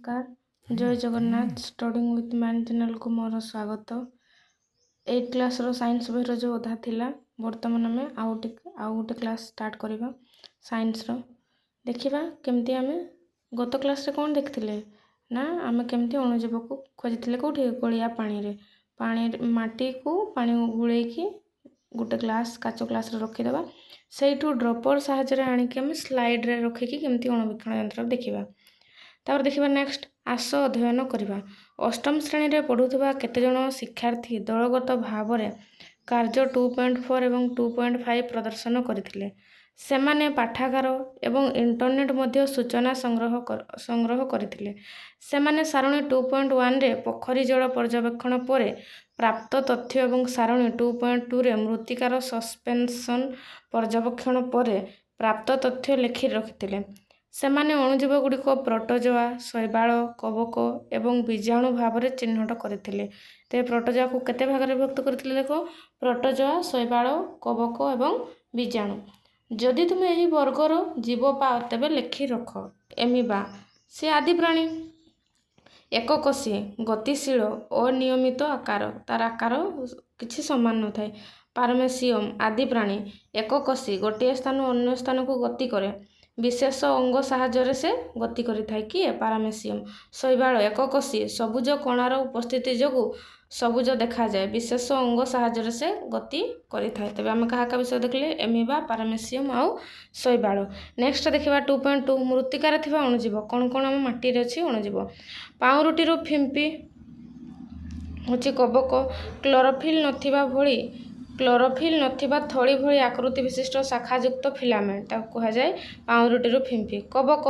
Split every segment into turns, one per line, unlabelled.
नमस्कार जय Jagannath studying with man channel को मोर स्वागत। 8 क्लास रो साइंस बही जो अधा थिला वर्तमान आम आउ गोटे क्लास स्टार्ट करवा साइंस रो देखिबा केमती आमे गत क्लास रे कोन देखथिले ना आमे केमती अणुजीव को खोजिथिले कोठी गोलिया पानी माटी को पानी गुळे की गोटे ग्लास काचो ग्लास रे रखि देबा सेठू ड्रॉपर सहायता रे आनी के हम स्लाइड रे रखि की केमती अणुवीक्षण यंत्र देखिबा। तापर देखिबा नेक्स्ट आस अध्ययन करिबा। अष्टम श्रेणी रे पढुथबा केते जण शिक्षार्थी दलगत भाव रे कार्य 2.4 एवं 2.5 प्रदर्शन करथिले। सेमाने पाठागार एवं इंटरनेट मध्य सूचना संग्रह करथिले। सेमाने सारणी 2.1 रे पोखरी जल पर्यवेक्षण परे प्राप्त तथ्य एवं सारणी 2.2 रे मृत्तिकार सस्पेंशन पर्यवेक्षण परे प्राप्त तथ्य लिखि रखिथिले। सेमाने अणुजीव गुड़िक प्रोटोजोआ शैवाल कवक एवं बीजाणु भाव में चिन्हट करथिले। ते प्रोटोजोआ को केते भाग रे विभक्त करथिले देखो प्रोटोजोआ शैवाल कवक एवं बीजाणु। जदि तुमे एही वर्गर जीव पाओ तेबे लिखि रख। एमिबा से आदि प्राणी एककोशी गतिशील अनियमित आकार तार आकार किछि समान न थाए। पारमेसियम आदि प्राणी एककोशी गोटे स्थान अन्य स्थान को गति करे विशेष अंग साहाय्य से गति करि थाए कि पारामेसियम। शैवाल एककोशी सबुज कणार उपस्थिति जोगु सबुज देखा जाए विशेष अंग साहाय्य से गति करि थाए। तबे हम कहा का विषय देखले एमिबा पारामेसियम आउ शैवाल। नेक्स्ट देखिबा 2.2 मृत्तिकार थिबा अणुजीव कोन कोन हम माटी रे अछि अणुजीव। पाउरुटी रो फिम्पी होछि कवक क्लोरोफिल नथिबा थळी भଳି आकृति विशिष्ट शाखायुक्त फिलामेंट ताको कहा जाए पाउरुटी रो फिम्पी। कवक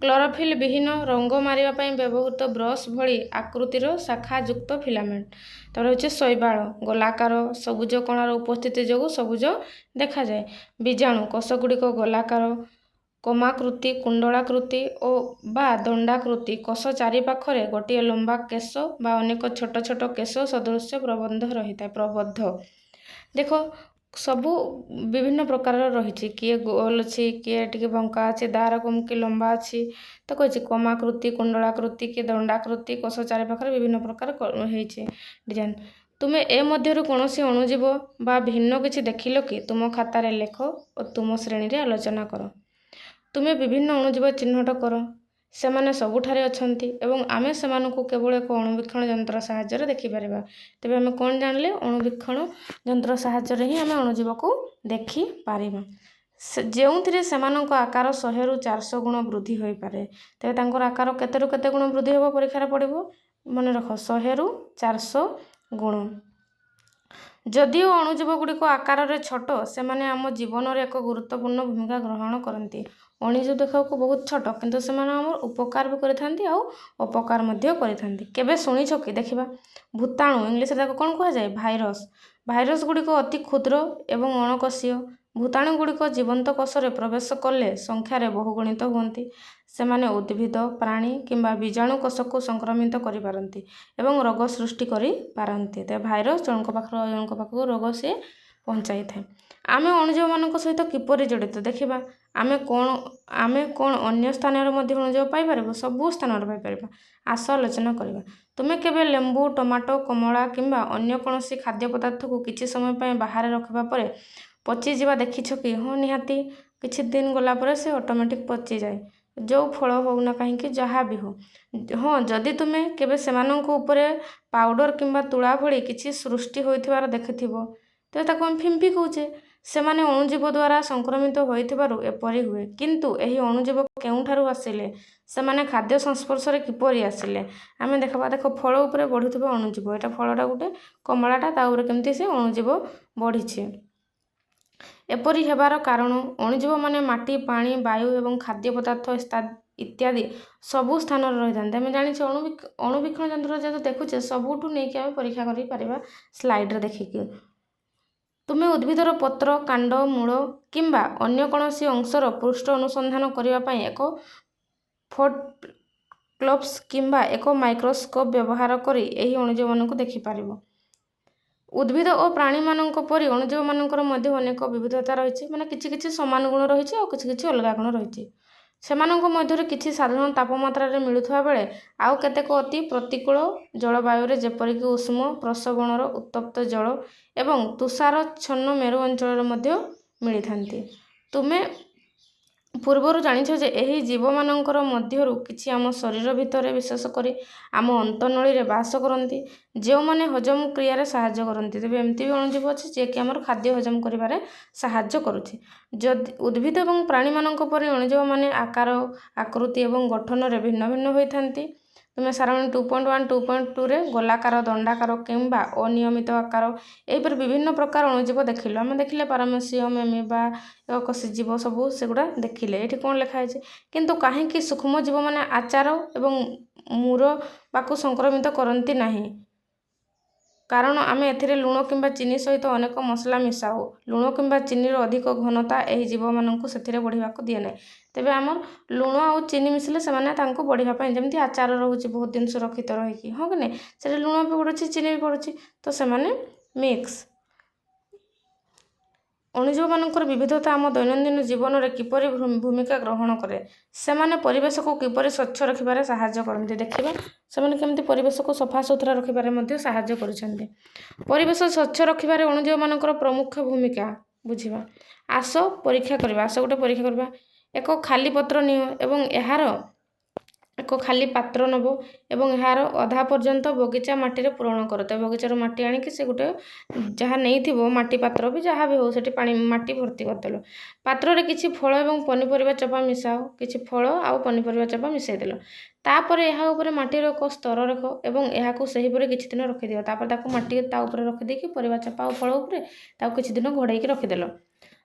क्लोरोफिल विहीन रंग मारिबा पई व्यवहृत ब्रश भଳି आकृति रो शाखायुक्त फिलामेंट। तापर होछि शैवाल गोलाकार सबुज कणार उपस्थिति जोगु सबुज देखा जाए। बीजाणु कोष गुड़िक गोलाकार कमाकृति कुंडलाकृति ओ बा दंडाकृति कोष चारि पाखरे गोटे लंबा केश बा अनेक छोट छोट केश सदृश प्रबंध रहिता प्रबद्ध। देखो सबू विभिन्न प्रकार रही किए गोल अच्छी किए टिके बंका अच्छे दार कम कि लंबा अच्छी तो कही कमाकृति कुंडलाकृति कि दंडाकृति कोष चारि पाखरे विभिन्न प्रकार डिजाइन। तुमे ए मध्यरु कोनोसी अणुजीव बा भिन्न किछि देखिलो कि तुम खाता रे लेख और तुम श्रेणी रे आलोचना करो। तुमे विभिन्न अणुजीव चिन्हट करो सेमाने सबुठारे अछंती एवं आमे सेमानकु केवल एक अणुवीक्षण यंत्र साहाय्य रे देखि परिबा। तबे आमे कोन जानले अणुवीक्षण यंत्र साहाय्य रे ही आमे अणुजीव को देखि पारिबा। जेउथिरे सेमानक आकार 100 रु 400 गुण वृद्धि होई पारे। तबे तांकर आकार केते रु केते गुण वृद्धि होबो परीक्षा रे पड़िबो मने रख 100 रु 400 गुण। जदिओ अणुजीव गुड़िक आकार रे छोट सेमाने आम जीवन रे एक गुरुत्वपूर्ण भूमिका ग्रहण करती। अणुजीव देखा को बहुत छोट किंतु सेमाने आम उपकार भी करिथांती आ अपकार मध्य करिथांती। केबे सुनिछ कि देखिबा भूताणु इंग्लिश रे कोन कहा जाए भाइरस गुड़िक अति क्षुद्र एवं अणकोशीय। भूताणु गुड़िक जीवंत कोष रे प्रवेश कले संख्या रे बहुगुणित हुअंती। सेमाने उद्भिद प्राणी किंबा बीजाणु कोष को संक्रमित करि पारंती एवं रोग सृष्टि करि पारंती। ते भाइरस जनक पाखु रोग से पहुंचाई थाए। आमे अणुजीव मानक सहित किपरि जड़ित देखिबा आमे कोन अन्य स्थान रे मध्ये अणुजीव पाई परबो सब स्थान रे पाई परबा। आस आलोचना करबा। तुमे केबे लेंबू टमाटो कमला किंबा अन्य कोनोसी खाद्य पदार्थ को किछि समय पय बाहर रखबा परे पची जीवा देखिछ कि हो निहाती किछि दिन गला परे से ऑटोमेटिक पची जाए जो फल हो ना कहीं कि जहाँ भी हो। हाँ जदि तुमे केबे सेमानक ऊपरे पाउडर किंबा तुला भଳି किछि सृष्टि होइथिबार देखिथिबो तो ताको हम फिम्पी कहूचे। सेमाने अणुजीव द्वारा संक्रमित होइथिबारु एपरि हुए किंतु एही अणुजीव केउठारु आसिले सेमाने खाद्य संस्पर्श रे किपरि आसिले आमे देखबा। देखो फल ऊपरे बढ़ुथिबा अणुजीव एटा फलटा गुटे कमलाटा ता ऊपरे केमती से अणुजीव बढ़िछे। एपरि हेबार कारण अणुजीव माने माटी पानी वायु एवं खाद्य पदार्थ इत्यादि सबु स्थान रही थांते। आमे जानिछे अणुवीक्षण यंत्र जे देखुछे सबुठु नै कि आमे परीक्षा करि परिबा स्लाइड रे देखिकि। तुमे उद्भिदर पत्र कांड मूल किंबा अन्य कोनोसी अंशर पृष्ठ अनुसंधान करिबा पई एक फोटोग्राफ्स किंबा एक माइक्रोस्कोप व्यवहार करी एही अणुजीव मानक देखि पारिबो। उद्भिद और प्राणी मानक परि अणुजीव मानकर मध्य अनेक विविधता रही माने किछि किछि समान गुण रही और किछि किछि अलग गुण रही। ସେମାନଙ୍କ ମଧ୍ୟରୁ କିଛି ସାଧାରଣ ତାପମାତ୍ରାରେ ମିଳୁଥିବା ବେଳେ ଆଉ କେତେକ ଅତି ପ୍ରତିକୂଳ ଜଳବାୟୁରେ ଯେପରିକି ଉଷ୍ମ ପ୍ରସ୍ରବଣର ଉତ୍ତପ୍ତ ଜଳ ଏବଂ ତୁଷାରଚ୍ଛନ୍ନ ମେରୁ ଅଞ୍ଚଳରେ ମଧ୍ୟ ମିଳିଥାନ୍ତି। ତୁମେ ପୂର୍ବରୁ ଜାଣିଛ ଯେ ଏହି ଜୀବମାନଙ୍କର ମଧ୍ୟରୁ କିଛି ଆମ ଶରୀର ଭିତରେ ବିଶେଷ କରି ଆମ ଅନ୍ତନଳୀରେ ବାସ କରନ୍ତି, ଯେଉଁମାନେ ହଜମ କ୍ରିୟାରେ ସାହାଯ୍ୟ କରନ୍ତି। ତେବେ ଏମିତି ବି ଅଣୁଜୀବ ଅଛି ଯିଏକି ଆମର ଖାଦ୍ୟ ହଜମ କରିବାରେ ସାହାଯ୍ୟ କରୁଛି। ଯଦି ଉଦ୍ଭିଦ ଏବଂ ପ୍ରାଣୀମାନଙ୍କ ପରି ଅଣୁଜୀବମାନେ ଆକାର, ଆକୃତି ଏବଂ ଗଠନରେ ଭିନ୍ନ ଭିନ୍ନ ହୋଇଥାନ୍ତି। ତୁମେ ସାରଣୀ 2.1 2.2ରେ ଗୋଲାକାର, ଦଣ୍ଡାକାର କିମ୍ବା ଅନିୟମିତ ଆକାର ଏହିପରି ବିଭିନ୍ନ ପ୍ରକାର ଅଣୁଜୀବ ଦେଖିଲୁ। ଆମେ ଦେଖିଲେ ପାରାମେସିୟମ, ଏମିବା, କଷିଜୀବ ସବୁ ସେଗୁଡ଼ା ଦେଖିଲେ। ଏଠି କ'ଣ ଲେଖା ହେଇଛି? କିନ୍ତୁ କାହିଁକି ସୂକ୍ଷ୍ମ ଜୀବମାନେ ଆଚାର ଏବଂ ମୂରବାକୁ ସଂକ୍ରମିତ କରନ୍ତି ନାହିଁ? କାରଣ ଆମେ ଏଥିରେ ଲୁଣ କିମ୍ବା ଚିନି ସହିତ ଅନେକ ମସଲା ମିଶାଉ। ଲୁଣ କିମ୍ବା ଚିନିର ଅଧିକ ଘନତା ଏହି ଜୀବମାନଙ୍କୁ ସେଥିରେ ବଢ଼ିବାକୁ ଦିଏ ନାହିଁ। ତେବେ ଆମର ଲୁଣ ଆଉ ଚିନି ମିଶିଲେ ସେମାନେ ତାଙ୍କୁ ବଢ଼ିବା ପାଇଁ, ଯେମିତି ଆଚାର ରହୁଛି ବହୁତ ଜିନିଷ ରଖିତ ରହିକି, ହଁ କି ନାହିଁ, ସେଠି ଲୁଣ ବି ପଡ଼ୁଛି, ଚିନି ବି ପଡ଼ୁଛି, ତ ସେମାନେ ମିକ୍ସ। ଅଣୁଜୀବମାନଙ୍କର ବିବିଧତା ଆମ ଦୈନନ୍ଦିନ ଜୀବନରେ କିପରି ଭୂମିକା ଗ୍ରହଣ କରେ? ସେମାନେ ପରିବେଶକୁ କିପରି ସ୍ୱଚ୍ଛ ରଖିବାରେ ସାହାଯ୍ୟ କରନ୍ତି? ଦେଖିବା ସେମାନେ କେମିତି ପରିବେଶକୁ ସଫାସୁତୁରା ରଖିବାରେ ମଧ୍ୟ ସାହାଯ୍ୟ କରିଛନ୍ତି। ପରିବେଶ ସ୍ୱଚ୍ଛ ରଖିବାରେ ଅଣୁଜୀବମାନଙ୍କର ପ୍ରମୁଖ ଭୂମିକା ବୁଝିବା। ଆସ ପରୀକ୍ଷା କରିବା। ଆସ ଗୋଟେ ପରୀକ୍ଷା କରିବା। ଏକ ଖାଲି ପତ୍ର ନିଅ ଏବଂ ଏକ ଖାଲି ପାତ୍ର ନେବ ଏବଂ ଏହାର ଅଧା ପର୍ଯ୍ୟନ୍ତ ବଗିଚା ମାଟିରେ ପୂରଣ କର। ତ ବଗିଚାରୁ ମାଟି ଆଣିକି ସେ ଗୋଟେ ଯାହା ନେଇଥିବ ମାଟି ପାତ୍ର ବି ଯାହା ବି ହେଉ ସେଠି ମାଟି ଭର୍ତ୍ତି କରିଦେଲ। ପାତ୍ରରେ କିଛି ଫଳ ଏବଂ ପନିପରିବା ଚୋପା ମିଶାଅ। କିଛି ଫଳ ଆଉ ପନିପରିବା ଚୋପା ମିଶାଇଦେଲ। ତାପରେ ଏହା ଉପରେ ମାଟିର ଏକ ସ୍ତର ରଖ ଏବଂ ଏହାକୁ ସେହିପରି କିଛି ଦିନ ରଖିଦିଅ। ତାପରେ ତାକୁ ମାଟି ତା ଉପରେ ରଖିଦେଇକି ପରିବା ଚୋପା ଆଉ ଫଳ ଉପରେ ତାକୁ କିଛି ଦିନ ଘୋଡ଼େଇକି ରଖିଦେଲ।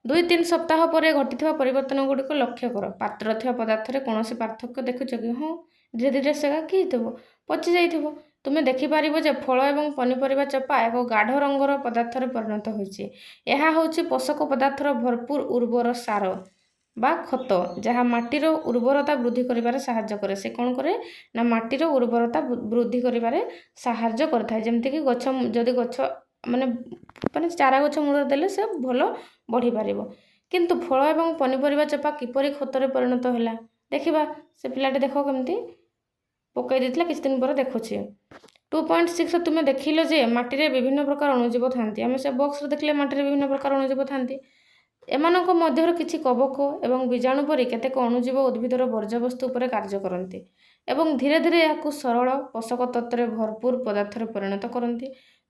2-3 ସପ୍ତାହ ପରେ ଘଟିଥିବା ପରିବର୍ତ୍ତନ ଗୁଡ଼ିକ ଲକ୍ଷ୍ୟ କର। ପାତ୍ରରେ ଥିବା ପଦାର୍ଥରେ କୌଣସି ପାର୍ଥକ୍ୟ ଦେଖୁଛ କି? ହଁ, ଧୀରେ ଧୀରେ ସେଟା କି ହେଇଥିବ, ପଚି ଯାଇଥିବ। ତୁମେ ଦେଖିପାରିବ ଯେ ଫଳ ଏବଂ ପନିପରିବା ଚୋପା ଏକ ଗାଢ଼ ରଙ୍ଗର ପଦାର୍ଥରେ ପରିଣତ ହୋଇଛି। ଏହା ହେଉଛି ପୋଷକ ପଦାର୍ଥର ଭରପୁର ଉର୍ବର ସାର ବା ଖତ, ଯାହା ମାଟିର ଉର୍ବରତା ବୃଦ୍ଧି କରିବାରେ ସାହାଯ୍ୟ କରେ। ସେ କ'ଣ କରେ ନା ମାଟିର ଉର୍ବରତା ବୃଦ୍ଧି କରିବାରେ ସାହାଯ୍ୟ କରିଥାଏ। ଯେମିତିକି ଯଦି ଗଛ ମାନେ ଚାରା ଗଛ ମୂଳରେ ଦେଲେ ସେ ଭଲ ବଢ଼ିପାରିବ। କିନ୍ତୁ ଫଳ ଏବଂ ପନିପରିବା ଚୋପା କିପରି ଖତରେ ପରିଣତ ହେଲା? ଦେଖିବା। ସେ ପିଲାଟି ଦେଖ କେମିତି ପକାଇ ଦେଇଥିଲା, କିଛି ଦିନ ପରେ ଦେଖୁଛି। 2.6 ତୁମେ ଦେଖିଲ ଯେ ମାଟିରେ ବିଭିନ୍ନ ପ୍ରକାର ଅଣୁଜୀବ ଥାନ୍ତି। ଆମେ ସେ ବକ୍ସରେ ଦେଖିଲେ ମାଟିରେ ବିଭିନ୍ନ ପ୍ରକାର ଅଣୁଜୀବ ଥାନ୍ତି। ଏମାନଙ୍କ ମଧ୍ୟରୁ କିଛି କବକ ଏବଂ ବୀଜାଣୁ ପରି କେତେକ ଅଣୁଜୀବ ଉଦ୍ଭିଦର ବର୍ଜ୍ୟବସ୍ତୁ ଉପରେ କାର୍ଯ୍ୟ କରନ୍ତି ଏବଂ ଧୀରେ ଧୀରେ ଏହାକୁ ସରଳ ପୋଷକ ତତ୍ତ୍ୱରେ ଭରପୁର ପଦାର୍ଥରେ ପରିଣତ କରନ୍ତି।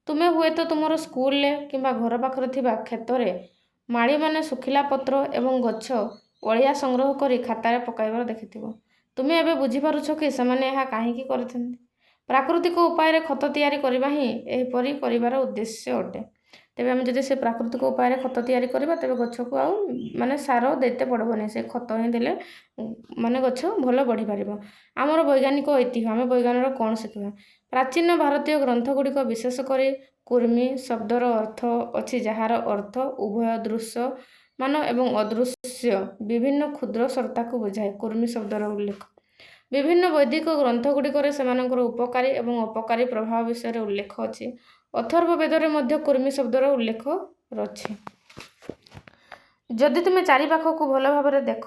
ତୁମେ ହୁଏତ ତୁମର ସ୍କୁଲରେ କିମ୍ବା ଘର ପାଖରେ ଥିବା କ୍ଷେତରେ ମାଳିମାନେ ଶୁଖିଲା ପତ୍ର ଏବଂ ଗଛ ଅଳିଆ ସଂଗ୍ରହ କରି ଖାତାରେ ପକାଇବାର ଦେଖିଥିବ। ତୁମେ ଏବେ ବୁଝିପାରୁଛ କି ସେମାନେ ଏହା କାହିଁକି କରିଥାନ୍ତି? ପ୍ରାକୃତିକ ଉପାୟରେ ଖତ ତିଆରି କରିବା ହିଁ ଏହିପରି କରିବାର ଉଦ୍ଦେଶ୍ୟ ଅଟେ। ତେବେ ଆମେ ଯଦି ସେ ପ୍ରାକୃତିକ ଉପାୟରେ ଖତ ତିଆରି କରିବା ତେବେ ଗଛକୁ ଆଉ ସାର ଦେଇତେ ପଡ଼ିବନି। ସେ ଖତ ହିଁ ଦେଲେ ଗଛ ଭଲ ବଢ଼ିପାରିବ। ଆମର ବୈଜ୍ଞାନିକ ଐତିହ୍ୟ। ଆମେ ବୈଜ୍ଞାନିକର କ'ଣ ଶିଖିବା? ପ୍ରାଚୀନ ଭାରତୀୟ ଗ୍ରନ୍ଥ ଗୁଡ଼ିକ ବିଶେଷ କରି କୁର୍ମୀ ଶବ୍ଦର ଅର୍ଥ ଅଛି, ଯାହାର ଅର୍ଥ ଉଭୟ ଦୃଶ୍ୟମାନ ଏବଂ ଅଦୃଶ୍ୟ ବିଭିନ୍ନ କ୍ଷୁଦ୍ର ସତ୍ତାକୁ ବୁଝାଏ। କୁର୍ମୀ ଶବ୍ଦର ଉଲ୍ଲେଖ ବିଭିନ୍ନ ବୈଦିକ ଗ୍ରନ୍ଥ ଗୁଡ଼ିକରେ ସେମାନଙ୍କର ଉପକାରୀ ଏବଂ ଅପକାରୀ ପ୍ରଭାବ ବିଷୟରେ ଉଲ୍ଲେଖ ଅଛି। ଅଥର୍ବ ବେଦରେ ମଧ୍ୟ କୁର୍ମୀ ଶବ୍ଦର ଉଲ୍ଲେଖ ଅଛି। ଯଦି ତୁମେ ଚାରିପାଖକୁ ଭଲ ଭାବରେ ଦେଖ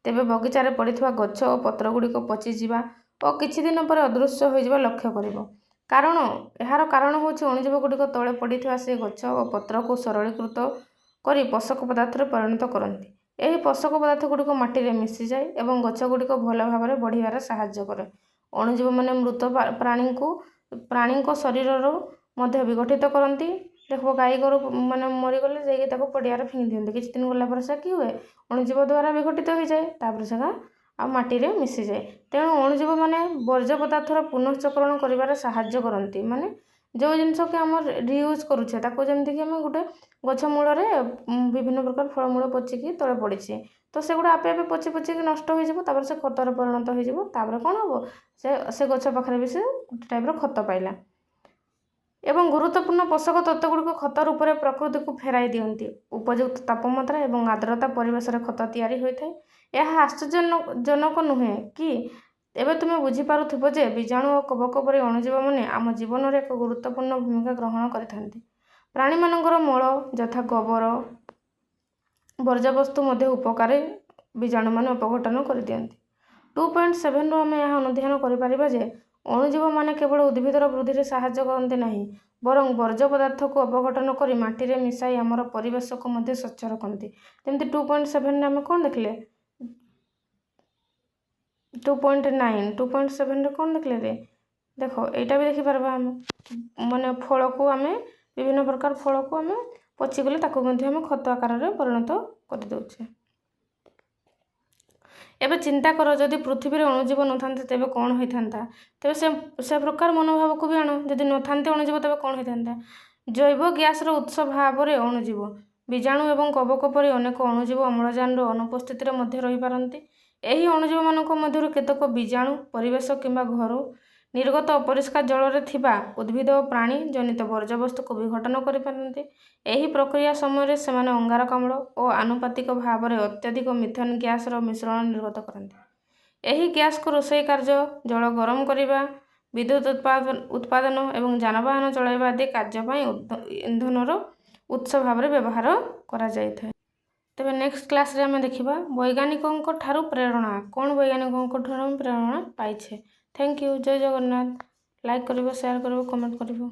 ତେବେ ବଗିଚାରେ ପଡ଼ିଥିବା ଗଛ ଓ ପତ୍ରଗୁଡ଼ିକ ପଚିଯିବା ଓ କିଛି ଦିନ ପରେ ଅଦୃଶ୍ୟ ହୋଇଯିବା ଲକ୍ଷ୍ୟ କରିବ। ଏହାର କାରଣ ହେଉଛି ଅଣୁଜୀବ ଗୁଡ଼ିକ ତଳେ ପଡ଼ିଥିବା ସେହି ଗଛ ଓ ପତ୍ରକୁ ସରଳୀକୃତ କରି ପୋଷକ ପଦାର୍ଥରେ ପରିଣତ କରନ୍ତି। ଏହି ପୋଷକ ପଦାର୍ଥ ଗୁଡ଼ିକ ମାଟିରେ ମିଶିଯାଏ ଏବଂ ଗଛ ଗୁଡ଼ିକ ଭଲ ଭାବରେ ବଢ଼ିବାରେ ସାହାଯ୍ୟ କରେ। ଅଣୁଜୀବମାନେ ମୃତ ପ୍ରାଣୀଙ୍କ ଶରୀରରୁ ମଧ୍ୟ ବିଘଟିତ କରନ୍ତି। ଦେଖିବ ଗାଈ ଗୋରୁ ମରିଗଲେ ଯାଇକି ତାକୁ ପଡ଼ିଆରେ ଫିଙ୍ଗି ଦିଅନ୍ତି। କିଛି ଦିନ ଗଲା ପରେ ସେ କି ହୁଏ? ଅଣୁଜୀବ ଦ୍ୱାରା ବିଘଟିତ ହୋଇଯାଏ। ତାପରେ ସେଟା ଆଉ ମାଟିରେ ମିଶିଯାଏ। ତେଣୁ ଅଣୁଜୀବମାନେ ବର୍ଜ୍ୟ ପଦାର୍ଥର ପୁନଃଚକ୍ରଣ କରିବାରେ ସାହାଯ୍ୟ କରନ୍ତି। ଯେଉଁ ଜିନିଷକି ଆମର ରିୟୁଜ୍ କରୁଛେ ତାକୁ, ଯେମିତିକି ଆମେ ଗୋଟେ ଗଛ ମୂଳରେ ବିଭିନ୍ନ ପ୍ରକାର ଫଳମୂଳ ପଚିକି ତଳେ ପଡ଼ିଛି, ତ ସେଗୁଡ଼ା ଆପେ ଆପେ ପଚିକି ନଷ୍ଟ ହୋଇଯିବ। ତାପରେ ସେ ଖତରେ ପରିଣତ ହୋଇଯିବ। ତାପରେ କ'ଣ ହେବ? ସେ ଗଛ ପାଖରେ ବି ସେ ଗୋଟେ ଟାଇପ୍ର ଖତ ପାଇଲା। ଏବଂ ଗୁରୁତ୍ୱପୂର୍ଣ୍ଣ ପୋଷକ ତତ୍ତ୍ୱଗୁଡ଼ିକ ଖତ ରୂପରେ ପ୍ରକୃତିକୁ ଫେରାଇ ଦିଅନ୍ତି। ଉପଯୁକ୍ତ ତାପମାତ୍ରା ଏବଂ ଆର୍ଦ୍ରତା ପରିବେଶରେ ଖତ ତିଆରି ହୋଇଥାଏ। ଏହା ଆଶ୍ଚର୍ଯ୍ୟଜନକ ନୁହେଁ କି? ଏବେ ତୁମେ ବୁଝିପାରୁଥିବ ଯେ ବୀଜାଣୁ ଓ କବକ ପରି ଅଣୁଜୀବମାନେ ଆମ ଜୀବନରେ ଏକ ଗୁରୁତ୍ୱପୂର୍ଣ୍ଣ ଭୂମିକା ଗ୍ରହଣ କରିଥାନ୍ତି। ପ୍ରାଣୀମାନଙ୍କର ମଳ ଯଥା ଗୋବର ବର୍ଜ୍ୟବସ୍ତୁ ମଧ୍ୟ ଉପକାରୀ ବୀଜାଣୁମାନେ ଅପଘଟନ କରିଦିଅନ୍ତି। 2.7 आम यह अनुधान कर अणुजीव मैंने केवल उद्भिदर वृद्धि साहाय्य करते नहीं बरं वर्ज्य पदार्थ को अपघटन कर माटी मिसाई आमर परिवेश को स्वच्छ रखती। जमी 2.7 आम कौन देखले 2.9 कौन देखले रे देख यहाँ भी देखिपार आम माने फल को आम विभिन्न प्रकार फल को आम पचिगले आम खत आकार में परिणत कर दौचे। एबे चिंता कर जदि पृथ्वी रे अणुजीव न थांते तेबे कौन होइथांता तेबे से प्रकार मनोभाव को भी आण जदि न थांते अणुजीव तेबे कौन होइथांता। जैव गैस रो उत्स भाव रे अणुजीव बीजाणु एवं कवक परि अनेक अणुजीव अम्लजान रो अनुपस्थित रे मध्य रहि पारंती। एही अणुजीव मानक मध्यरु केतक बीजाणु परिवेश किंबा घरु निर्गत अपरिष्कार जल रे थिबा उद्भिद और प्राणी जनित वर्ज्यवस्तु को विघटन करि पारंती। एही प्रक्रिया समय सेमाने अंगारकाम्ल और आनुपातिक भाव में अत्यधिक मिथेन गैस रो मिश्रण निर्गत करते। एही गैस को रोषेई कार्य जल गरम करने विद्युत उत्पादन एवं जानवाहन चलाइबा आदि कार्य इंधन उत्स भाव में व्यवहार करा जायଥାଏ। तेबे नेक्स्ट क्लास रे आमे देखिबा वैज्ञानिकों ठारू प्रेरणा कौन वैज्ञानिकों ठारू प्रेरणा पाइछे। Thank you. जय जगन्नाथ। लाइक करिवो शेयर करिवो कमेंट करिवो।